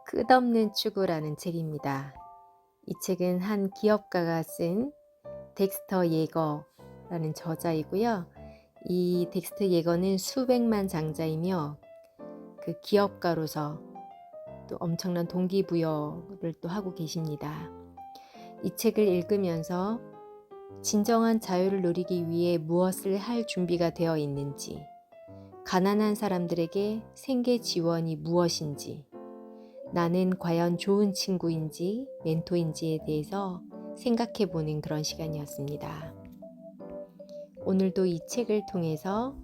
끝없는 추구라는 책입니다. 이 책은 한 기업가가 쓴 덱스터 예거라는 저자이고요. 이 덱스터 예거는 수백만 장자이며 그 기업가로서 또 엄청난 동기부여를 또 하고 계십니다. 이 책을 읽으면서 진정한 자유를 누리기 위해 무엇을 할 준비가 되어 있는지, 가난한 사람들에게 생계 지원이 무엇인지, 나는 과연 좋은 친구인지 멘토인지에 대해서 생각해 보는 그런 시간이었습니다. 오늘도 이 책을 통해서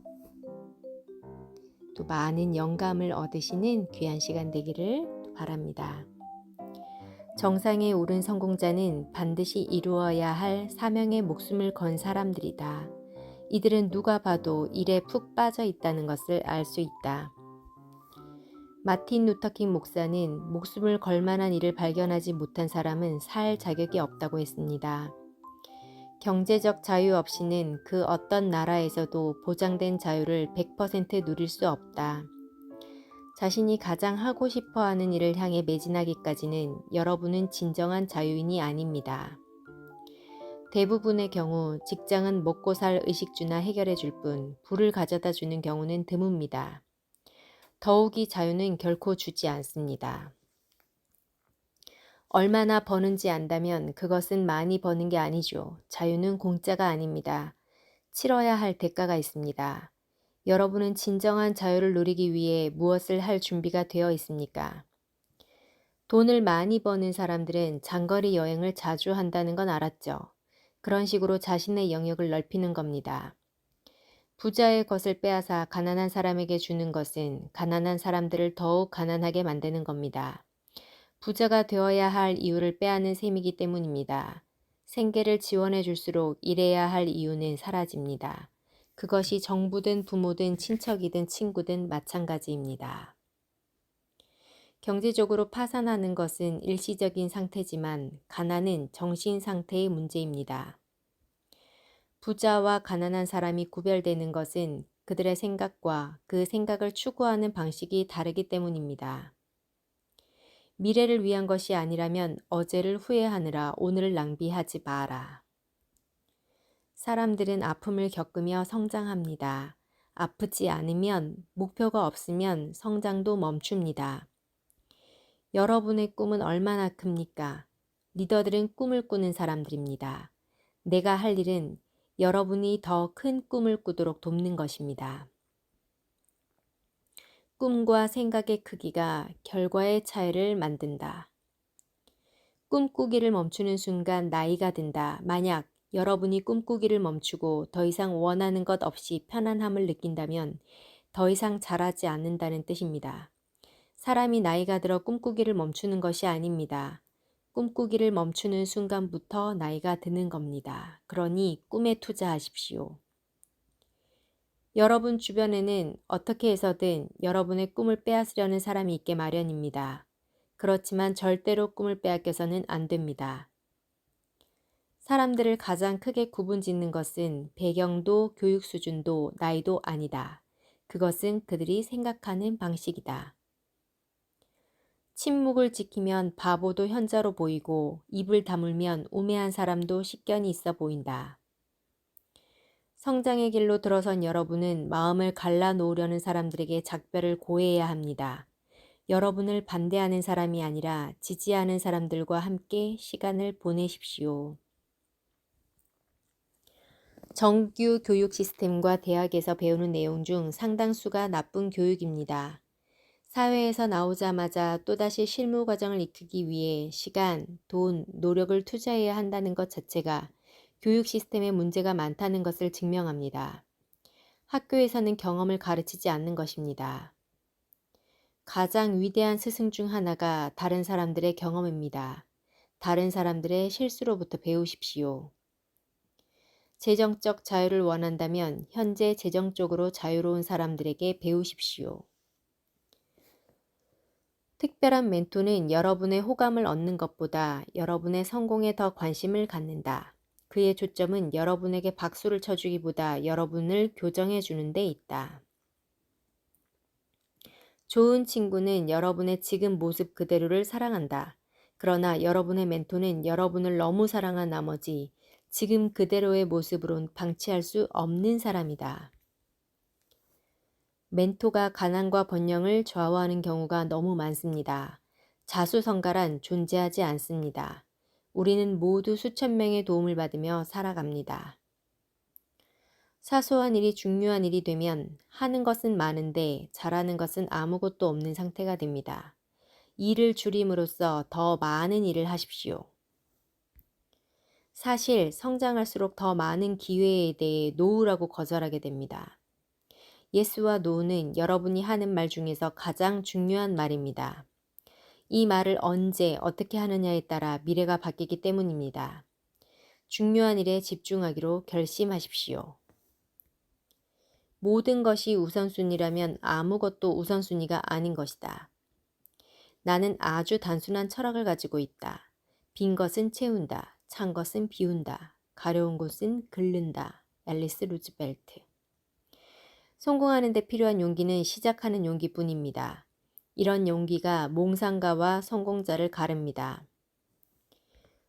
또 많은 영감을 얻으시는 귀한 시간 되기를 바랍니다. 정상에 오른 성공자는 반드시 이루어야 할 사명에 목숨을 건 사람들이다. 이들은 누가 봐도 일에 푹 빠져 있다는 것을 알 수 있다. 마틴 루터킹 목사는 목숨을 걸 만한 일을 발견하지 못한 사람은 살 자격이 없다고 했습니다. 경제적 자유 없이는 그 어떤 나라에서도 보장된 자유를 100% 누릴 수 없다. 자신이 가장 하고 싶어 하는 일을 향해 매진하기까지는 여러분은 진정한 자유인이 아닙니다. 대부분의 경우 직장은 먹고 살 의식주나 해결해 줄 뿐 부를 가져다 주는 경우는 드뭅니다. 더욱이 자유는 결코 주지 않습니다. 얼마나 버는지 안다면 그것은 많이 버는 게 아니죠. 자유는 공짜가 아닙니다. 치러야 할 대가가 있습니다. 여러분은 진정한 자유를 누리기 위해 무엇을 할 준비가 되어 있습니까? 돈을 많이 버는 사람들은 장거리 여행을 자주 한다는 건 알았죠. 그런 식으로 자신의 영역을 넓히는 겁니다. 부자의 것을 빼앗아 가난한 사람에게 주는 것은 가난한 사람들을 더욱 가난하게 만드는 겁니다. 부자가 되어야 할 이유를 빼앗는 셈이기 때문입니다. 생계를 지원해 줄수록 일해야 할 이유는 사라집니다. 그것이 정부든 부모든 친척이든 친구든 마찬가지입니다. 경제적으로 파산하는 것은 일시적인 상태지만 가난은 정신 상태의 문제입니다. 부자와 가난한 사람이 구별되는 것은 그들의 생각과 그 생각을 추구하는 방식이 다르기 때문입니다. 미래를 위한 것이 아니라면 어제를 후회하느라 오늘을 낭비하지 마라. 사람들은 아픔을 겪으며 성장합니다. 아프지 않으면, 목표가 없으면 성장도 멈춥니다. 여러분의 꿈은 얼마나 큽니까? 리더들은 꿈을 꾸는 사람들입니다. 내가 할 일은 여러분이 더 큰 꿈을 꾸도록 돕는 것입니다. 꿈과 생각의 크기가 결과의 차이를 만든다. 꿈꾸기를 멈추는 순간 나이가 든다. 만약 여러분이 꿈꾸기를 멈추고 더 이상 원하는 것 없이 편안함을 느낀다면 더 이상 자라지 않는다는 뜻입니다. 사람이 나이가 들어 꿈꾸기를 멈추는 것이 아닙니다. 꿈꾸기를 멈추는 순간부터 나이가 드는 겁니다. 그러니 꿈에 투자하십시오. 여러분 주변에는 어떻게 해서든 여러분의 꿈을 빼앗으려는 사람이 있게 마련입니다. 그렇지만 절대로 꿈을 빼앗겨서는 안 됩니다. 사람들을 가장 크게 구분짓는 것은 배경도 교육 수준도 나이도 아니다. 그것은 그들이 생각하는 방식이다. 침묵을 지키면 바보도 현자로 보이고 입을 다물면 우매한 사람도 식견이 있어 보인다. 성장의 길로 들어선 여러분은 마음을 갈라놓으려는 사람들에게 작별을 고해야 합니다. 여러분을 반대하는 사람이 아니라 지지하는 사람들과 함께 시간을 보내십시오. 정규 교육 시스템과 대학에서 배우는 내용 중 상당수가 나쁜 교육입니다. 사회에서 나오자마자 또다시 실무 과정을 익히기 위해 시간, 돈, 노력을 투자해야 한다는 것 자체가 교육 시스템에 문제가 많다는 것을 증명합니다. 학교에서는 경험을 가르치지 않는 것입니다. 가장 위대한 스승 중 하나가 다른 사람들의 경험입니다. 다른 사람들의 실수로부터 배우십시오. 재정적 자유를 원한다면 현재 재정적으로 자유로운 사람들에게 배우십시오. 특별한 멘토는 여러분의 호감을 얻는 것보다 여러분의 성공에 더 관심을 갖는다. 그의 초점은 여러분에게 박수를 쳐주기보다 여러분을 교정해 주는 데 있다. 좋은 친구는 여러분의 지금 모습 그대로를 사랑한다. 그러나 여러분의 멘토는 여러분을 너무 사랑한 나머지 지금 그대로의 모습으론 방치할 수 없는 사람이다. 멘토가 가난과 번영을 좌우하는 경우가 너무 많습니다. 자수성가란 존재하지 않습니다. 우리는 모두 수천 명의 도움을 받으며 살아갑니다. 사소한 일이 중요한 일이 되면 하는 것은 많은데 잘하는 것은 아무것도 없는 상태가 됩니다. 일을 줄임으로써 더 많은 일을 하십시오. 사실 성장할수록 더 많은 기회에 대해 노우라고 거절하게 됩니다. 예스와 노우는 여러분이 하는 말 중에서 가장 중요한 말입니다. 이 말을 언제 어떻게 하느냐에 따라 미래가 바뀌기 때문입니다. 중요한 일에 집중하기로 결심하십시오. 모든 것이 우선순위라면 아무것도 우선순위가 아닌 것이다. 나는 아주 단순한 철학을 가지고 있다. 빈 것은 채운다. 찬 것은 비운다. 가려운 곳은 긁는다. 앨리스 루즈벨트. 성공하는 데 필요한 용기는 시작하는 용기뿐입니다. 이런 용기가 몽상가와 성공자를 가릅니다.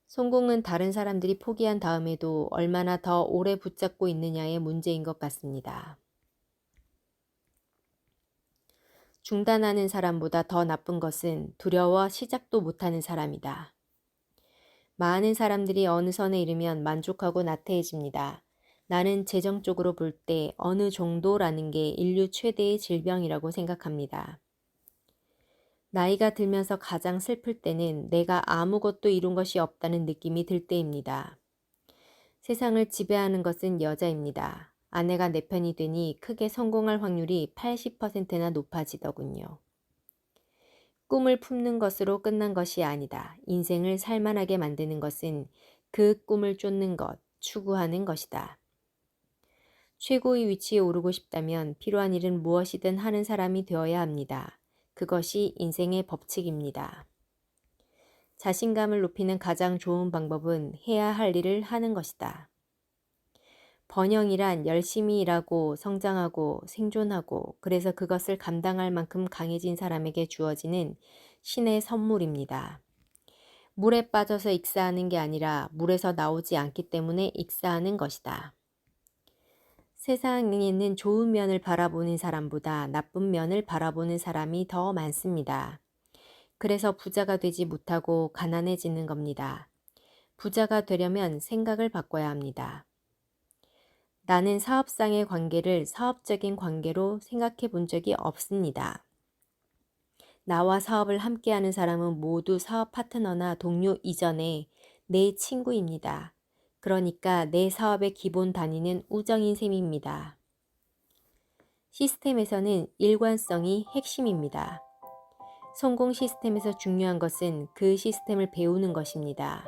성공은 다른 사람들이 포기한 다음에도 얼마나 더 오래 붙잡고 있느냐의 문제인 것 같습니다. 중단하는 사람보다 더 나쁜 것은 두려워 시작도 못하는 사람이다. 많은 사람들이 어느 선에 이르면 만족하고 나태해집니다. 나는 재정적으로 볼 때 어느 정도라는 게 인류 최대의 질병이라고 생각합니다. 나이가 들면서 가장 슬플 때는 내가 아무것도 이룬 것이 없다는 느낌이 들 때입니다. 세상을 지배하는 것은 여자입니다. 아내가 내 편이 되니 크게 성공할 확률이 80%나 높아지더군요. 꿈을 품는 것으로 끝난 것이 아니다. 인생을 살만하게 만드는 것은 그 꿈을 쫓는 것, 추구하는 것이다. 최고의 위치에 오르고 싶다면 필요한 일은 무엇이든 하는 사람이 되어야 합니다. 그것이 인생의 법칙입니다. 자신감을 높이는 가장 좋은 방법은 해야 할 일을 하는 것이다. 번영이란 열심히 일하고 성장하고 생존하고 그래서 그것을 감당할 만큼 강해진 사람에게 주어지는 신의 선물입니다. 물에 빠져서 익사하는 게 아니라 물에서 나오지 않기 때문에 익사하는 것이다. 세상에는 좋은 면을 바라보는 사람보다 나쁜 면을 바라보는 사람이 더 많습니다. 그래서 부자가 되지 못하고 가난해지는 겁니다. 부자가 되려면 생각을 바꿔야 합니다. 나는 사업상의 관계를 사업적인 관계로 생각해 본 적이 없습니다. 나와 사업을 함께하는 사람은 모두 사업 파트너나 동료 이전에 내 친구입니다. 그러니까 내 사업의 기본 단위는 우정인 셈입니다. 시스템에서는 일관성이 핵심입니다. 성공 시스템에서 중요한 것은 그 시스템을 배우는 것입니다.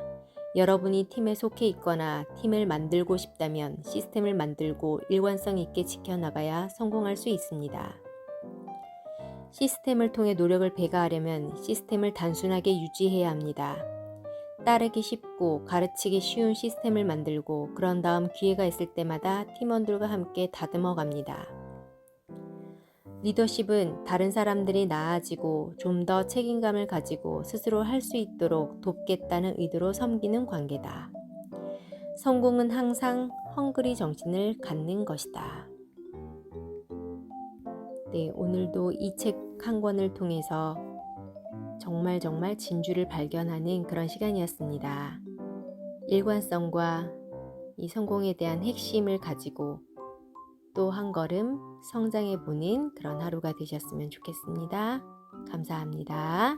여러분이 팀에 속해 있거나 팀을 만들고 싶다면 시스템을 만들고 일관성 있게 지켜나가야 성공할 수 있습니다. 시스템을 통해 노력을 배가하려면 시스템을 단순하게 유지해야 합니다. 따르기 쉽고 가르치기 쉬운 시스템을 만들고 그런 다음 기회가 있을 때마다 팀원들과 함께 다듬어 갑니다. 리더십은 다른 사람들이 나아지고 좀 더 책임감을 가지고 스스로 할 수 있도록 돕겠다는 의도로 섬기는 관계다. 성공은 항상 헝그리 정신을 갖는 것이다. 네, 오늘도 이 책 한 권을 통해서 정말 진주를 발견하는 그런 시간이었습니다. 일관성과 이 성공에 대한 핵심을 가지고 또 한 걸음 성장해 보는 그런 하루가 되셨으면 좋겠습니다. 감사합니다.